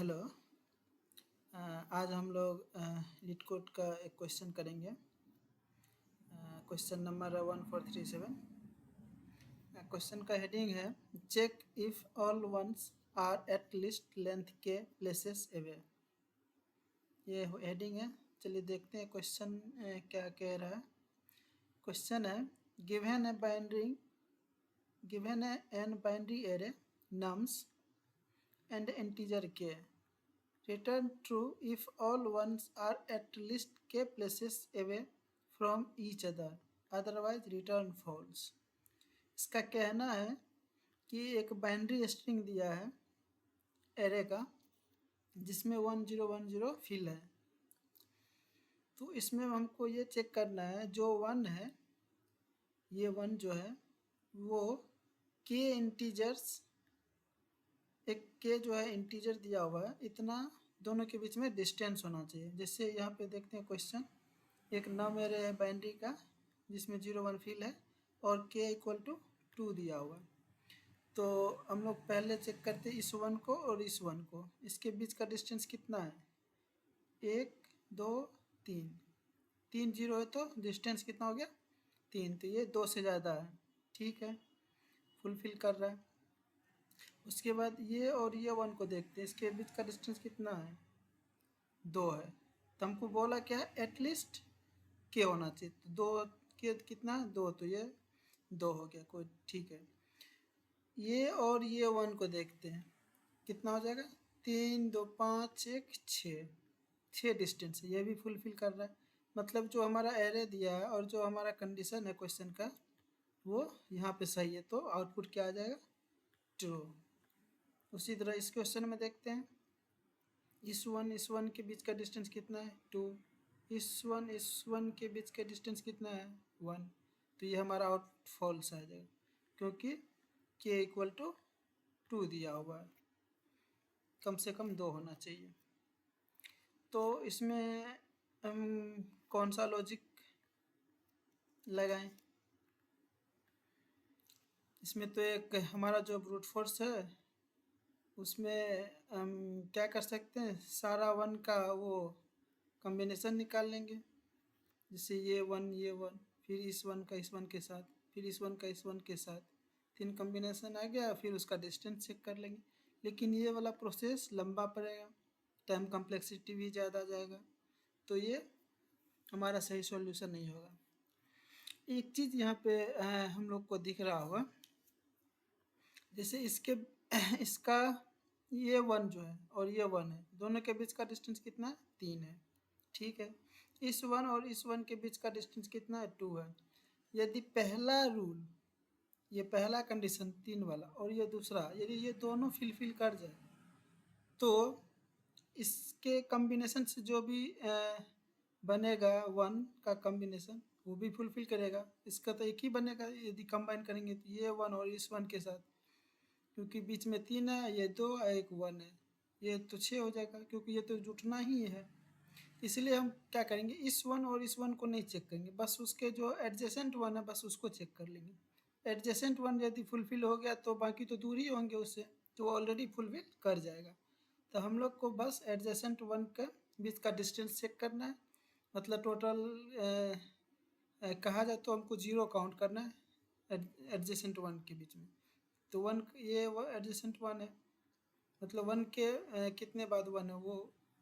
Hello. आज हम लोग लीड कोड का एक क्वेश्चन करेंगे। Question number 1437। क्वेश्चन का हेडिंग है check if all ones are at least length K places away. ये हेडिंग है। चलिए देखते हैं क्वेश्चन क्या कह रहा है। क्वेश्चन है given an binary array nums and integer के return true if all ones are at least k places away from each other, otherwise return false। इसका कहना है कि एक बाइनरी स्ट्रिंग दिया है एरे का जिसमें 1010 फिल है। तो इसमें हमको ये चेक करना है जो वन है, ये वन जो है वो के इंटीजर्स, एक के जो है इंटीजर दिया हुआ है, इतना दोनों के बीच में डिस्टेंस होना चाहिए। जैसे यहाँ पे देखते हैं क्वेश्चन, एक नम एरे है बाइनरी का जिसमें 01 फिल है और k इक्वल टू 2 दिया हुआ है। तो हम लोग पहले चेक करते हैं इस वन को और इस वन को, इसके बीच का डिस्टेंस कितना है, 1 2 3, 3 0 है तो डिस्टेंस कितना हो गया 3, तो ये 2 से ज़्यादा है। ठीक है, फुलफिल कर रहा है। उसके बाद ये और ये वन को देखते हैं, इसके बीच का डिस्टेंस कितना है, 2 है। तो हमको बोला क्या है, एटलीस्ट के होना चाहिए। तो 2 के कितना है 2, तो ये 2 हो गया, कोई ठीक है। ये और ये वन को देखते हैं, कितना हो जाएगा, 3 2 5 1 6, 6 डिस्टेंस है, ये भी फुलफिल कर रहा है। मतलब जो हमारा एरे दिया है और जो हमारा कंडीशन है क्वेश्चन का वो यहाँ पे सही है, तो आउटपुट क्या आ जाएगा, ट्रू। उसी तरह इस क्वेश्चन में देखते हैं, इस वन के बीच का डिस्टेंस कितना है 2, इस वन के बीच का डिस्टेंस कितना है 1, तो ये हमारा आउट फॉल्स आ जाएगा क्योंकि k इक्वल टू 2 दिया हुआ है, कम से कम 2 होना चाहिए। तो इसमें हम कौन सा लॉजिक लगाएं, इसमें तो एक हमारा जो ब्रूट फोर्स है उसमें हम क्या कर सकते हैं, सारा वन का वो कॉम्बिनेशन निकाल लेंगे। जैसे ये वन फिर इस वन का इस वन के साथ, फिर इस वन का इस वन के साथ, 3 कॉम्बिनेशन आ गया, फिर उसका डिस्टेंस चेक कर लेंगे। लेकिन ये वाला प्रोसेस लंबा पड़ेगा, टाइम कम्प्लेक्सिटी भी ज़्यादा जाएगा, तो ये हमारा सही सॉल्यूशन नहीं होगा। एक चीज़ यहाँ पे हम लोग को दिख रहा होगा, जैसे इसका ये वन जो है और ये वन है, दोनों के बीच का डिस्टेंस कितना है 3 है। ठीक है, इस वन और इस वन के बीच का डिस्टेंस कितना है 2 है। यदि पहला रूल, ये पहला कंडीशन 3 वाला और ये दूसरा, यदि ये दोनों फिल कर जाए तो इसके कॉम्बिनेशन से जो भी बनेगा वन का कॉम्बिनेशन वो भी फुलफिल करेगा। इसका तो एक ही बनेगा यदि कंबाइन करेंगे, तो ये वन और इस वन के साथ, क्योंकि बीच में 3 है, ये 2 एक 1 है, ये तो 6 हो जाएगा क्योंकि ये तो जुटना ही है। इसलिए हम क्या करेंगे, इस वन और इस वन को नहीं चेक करेंगे, बस उसके जो एडजेसेंट वन है बस उसको चेक कर लेंगे। एडजेसेंट वन यदि फुलफिल हो गया तो बाकी तो दूर ही होंगे उससे, तो वो ऑलरेडी फुलफिल कर जाएगा। तो हम लोग को बस एडजेसेंट वन के बीच का डिस्टेंस चेक करना है। मतलब टोटल कहा जाए तो हमको 0 काउंट करना है एडजेसेंट वन के बीच में। तो वन, ये एडजेसेंट वन है, मतलब वन के कितने बाद वन है वो,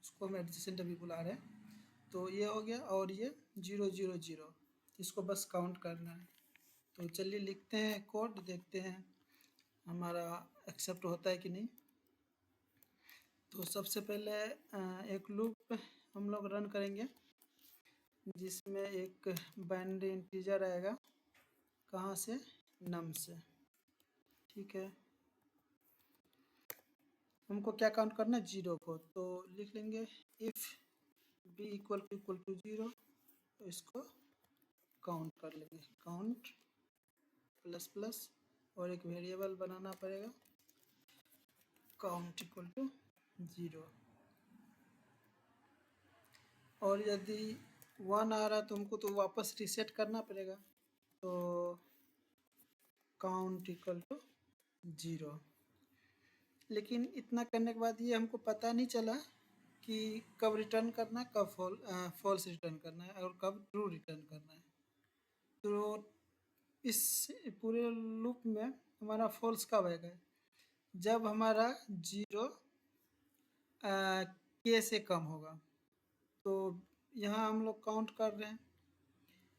उसको हम एडजेसेंट अभी बुला रहे हैं। तो ये हो गया और ये 0 0 0, इसको बस काउंट करना है। तो चलिए लिखते हैं कोड, देखते हैं हमारा एक्सेप्ट होता है कि नहीं। तो सबसे पहले एक लूप हम लोग रन करेंगे जिसमें एक बाइनरी इंटीजर आएगा, कहाँ से, नम से। ठीक है, हमको क्या काउंट करना है 0 को, तो लिख लेंगे इफ़ b इक्वल टू 0, तो इसको काउंट कर लेंगे, काउंट प्लस प्लस, और एक वेरिएबल बनाना पड़ेगा काउंट इक्वल टू 0। और यदि 1 आ रहा तो हमको तो वापस रीसेट करना पड़ेगा, तो काउंट इक्वल टू 0। लेकिन इतना करने के बाद ये हमको पता नहीं चला कि कब रिटर्न करना है, कब फॉल्स रिटर्न करना है और कब ट्रू रिटर्न करना है। तो इस पूरे लूप में हमारा फॉल्स कब आएगा, जब हमारा 0 के से कम होगा। तो यहाँ हम लोग काउंट कर रहे हैं,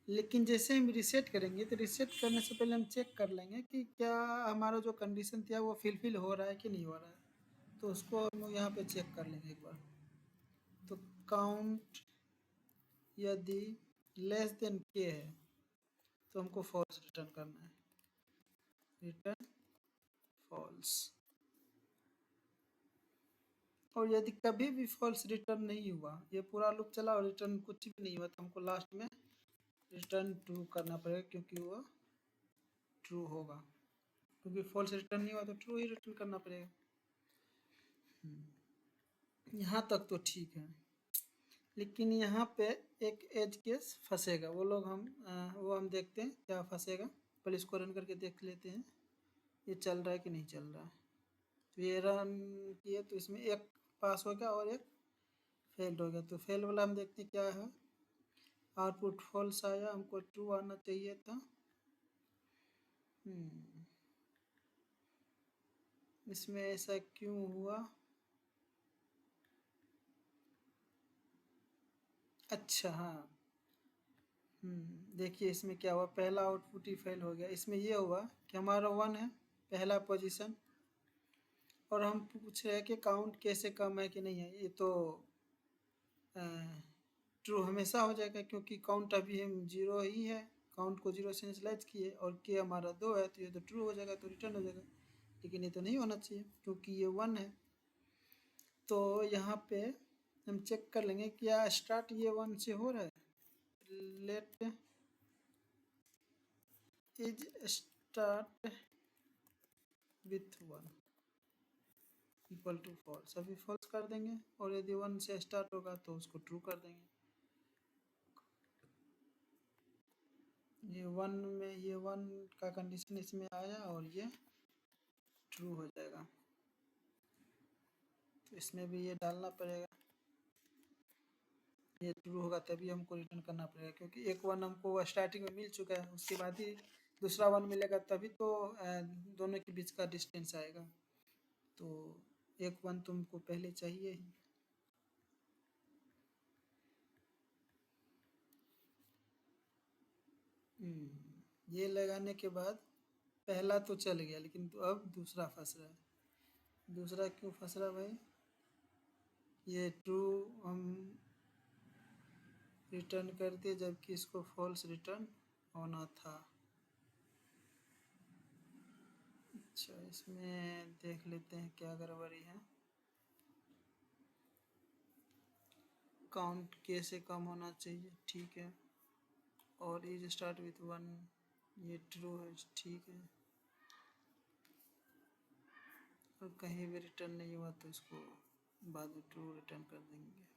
लेकिन जैसे हम रीसेट करेंगे तो रीसेट करने से पहले हम चेक कर लेंगे कि क्या हमारा जो कंडीशन था वो फिलफिल हो रहा है कि नहीं हो रहा है। तो उसको हम यहाँ पे चेक कर लेंगे एक बार। तो काउंट यदि लेस देन के है तो हमको फॉल्स रिटर्न करना है, रिटर्न फॉल्स। और यदि कभी भी फॉल्स रिटर्न नहीं हुआ, ये पूरा लूप चला और रिटर्न कुछ भी नहीं हुआ, तो हमको लास्ट में रिटर्न ट्रू करना पड़ेगा, क्योंकि वो ट्रू होगा। क्योंकि फॉल्स रिटर्न नहीं हुआ तो ट्रू ही रिटर्न करना पड़ेगा। यहाँ तक तो ठीक है, लेकिन यहाँ पे एक एज केस फंसेगा। वो हम देखते हैं क्या फंसेगा। पहले इसको रन करके देख लेते हैं ये चल रहा है कि नहीं चल रहा है। तो ये रन किए तो इसमें एक पास हो गया और एक फेल्ड हो गया। तो फेल वाला हम देखते हैं क्या है। आउटपुट फॉल्स आया, हमको ट्रू आना चाहिए था। इसमें ऐसा क्यों हुआ? अच्छा हाँ, देखिए इसमें क्या हुआ, पहला आउटपुट ही फेल हो गया। इसमें ये हुआ कि हमारा 1 है पहला पोजीशन, और हम पूछ रहे हैं कि काउंट कैसे कम है कि नहीं है। ये तो ट्रू हमेशा हो जाएगा, क्योंकि काउंट अभी हम 0 ही है, काउंट को 0 से इनिशियलाइज किए, और के हमारा 2 है, तो ये तो ट्रू हो जाएगा, तो रिटर्न हो जाएगा। लेकिन ये तो नहीं होना चाहिए क्योंकि ये 1 है। तो यहाँ पे हम चेक कर लेंगे क्या स्टार्ट ये 1 से हो रहा है। Let's start with 1 equal to false. अभी फॉल्स कर देंगे, और यदि 1 से स्टार्ट होगा तो उसको ट्रू कर देंगे। ये 1 का कंडीशन इसमें आया और ये ट्रू हो जाएगा। तो इसमें भी ये डालना पड़ेगा, ये ट्रू होगा तभी हमको रिटर्न करना पड़ेगा, क्योंकि एक 1 हमको स्टार्टिंग में मिल चुका है, उसके बाद ही दूसरा 1 मिलेगा, तभी तो दोनों के बीच का डिस्टेंस आएगा। तो एक 1 तुमको पहले चाहिए ही। ये लगाने के बाद पहला तो चल गया, लेकिन तो अब दूसरा फंस रहा है। दूसरा क्यों फंस रहा भाई? ये ट्रू हम रिटर्न कर दिए, जबकि इसको फॉल्स रिटर्न होना था। अच्छा, इसमें देख लेते हैं क्या गड़बड़ी है। काउंट के से कम होना चाहिए, ठीक है। और इज स्टार्ट विथ 1, ये ट्रू है, ठीक है। और कहीं भी रिटर्न नहीं हुआ तो इसको बाद में ट्रू रिटर्न कर देंगे।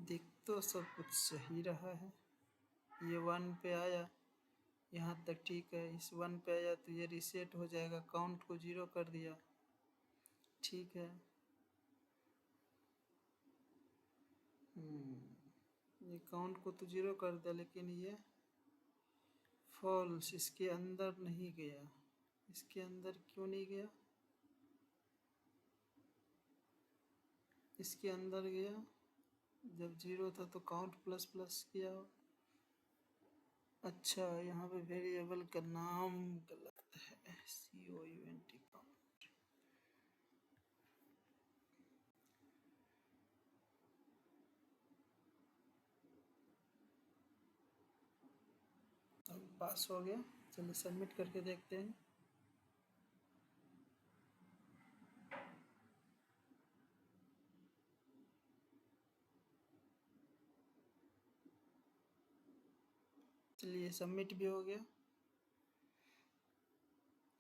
दिख तो सब कुछ सही रहा है। ये 1 पे आया, यहाँ तक ठीक है। इस 1 पे आया तो ये रीसेट हो जाएगा, काउंट को 0 कर दिया, ठीक है। ये काउंट को तो 0 कर दिया, लेकिन ये फॉल्स इसके अंदर नहीं गया। इसके अंदर क्यों नहीं गया? इसके अंदर गया, जब 0 था तो काउंट प्लस प्लस किया। अच्छा, यहाँ पे वेरिएबल का नाम गलत है, COUNT काउंट। अब पास हो गया, चलिए सबमिट करके देखते हैं। चलिए सबमिट भी हो गया।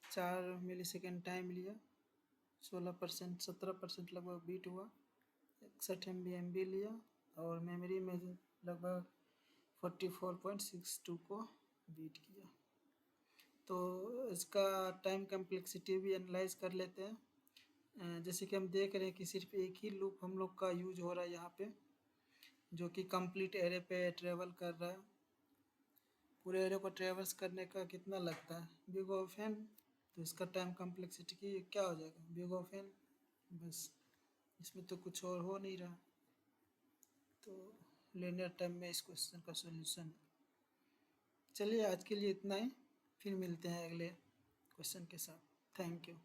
4 मिलीसेकेंड टाइम लिया, 16% 17% लगभग बीट हुआ। 61 MB लिया, और मेमोरी में लगभग 44.62 को बीट किया। तो इसका टाइम कम्प्लेक्सिटी भी एनालाइज कर लेते हैं। जैसे कि हम देख रहे हैं कि सिर्फ एक ही लूप हम लोग का यूज हो रहा है यहाँ पे, जो कि कंप्लीट एरे पे ट्रेवल कर रहा है। पूरे एरे को ट्रेवल्स करने का कितना लगता है, बिग ऑफ एन। तो इसका टाइम कम्प्लेक्सिटी की क्या हो जाएगा, बिग ऑफ एन। बस इसमें तो कुछ और हो नहीं रहा। तो लीनियर टाइम में इस क्वेश्चन का सॉल्यूशन। चलिए आज के लिए इतना ही, फिर मिलते हैं अगले क्वेश्चन के साथ। Thank you.